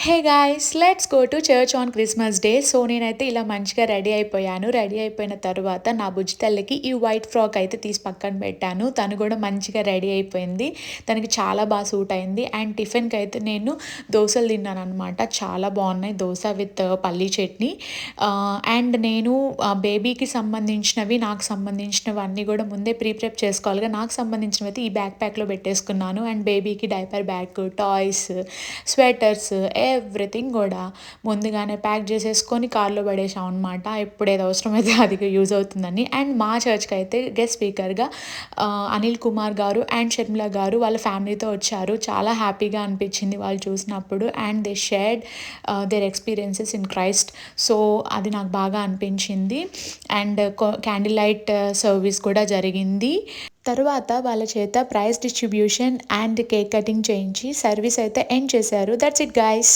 Hey guys let's go to church on Christmas day. So నేనైతే ఇలా మంచిగా ready అయిపోయాను. రెడీ అయిపోయిన తర్వాత నా బుజ్జి తల్లికి ఈ వైట్ ఫ్రాక్ అయితే తీసి పక్కన పెట్టాను. తను కూడా మంచిగా రెడీ అయిపోయింది. తనకి చాలా బాగా సూట్ అయింది. అండ్ టిఫిన్కి అయితే నేను దోశలు తిన్నాను అనమాట. చాలా బాగున్నాయి దోశ విత్ పల్లీ చట్నీ. అండ్ నేను బేబీకి సంబంధించినవి నాకు సంబంధించినవి అన్నీ కూడా ముందే ప్రిప్ చేసుకోవాలిగా. నాకు సంబంధించినవి అయితే ఈ బ్యాక్ ప్యాక్లో పెట్టేసుకున్నాను. అండ్ బేబీకి diaper bag, toys, sweaters, everything కూడా ముందుగానే ప్యాక్ చేసేసుకొని కార్లో పడేసాం అనమాట. ఎప్పుడు ఏది అవసరమైతే అది యూజ్ అవుతుందని. అండ్ మా చర్చ్కి అయితే గెస్ట్ స్పీకర్గా అనిల్ కుమార్ గారు అండ్ షర్మిల గారు వాళ్ళ ఫ్యామిలీతో వచ్చారు. చాలా హ్యాపీగా అనిపించింది వాళ్ళు చూసినప్పుడు. And they shared their experiences in Christ. So అది నాకు బాగా అనిపించింది. అండ్ క్యాండిల్ లైట్ సర్వీస్ కూడా జరిగింది. తరువాత వాళ్ళ చేత prize distribution and cake cutting చేయించి సర్వీస్ అయితే ఎండ్ చేశారు. That's it guys.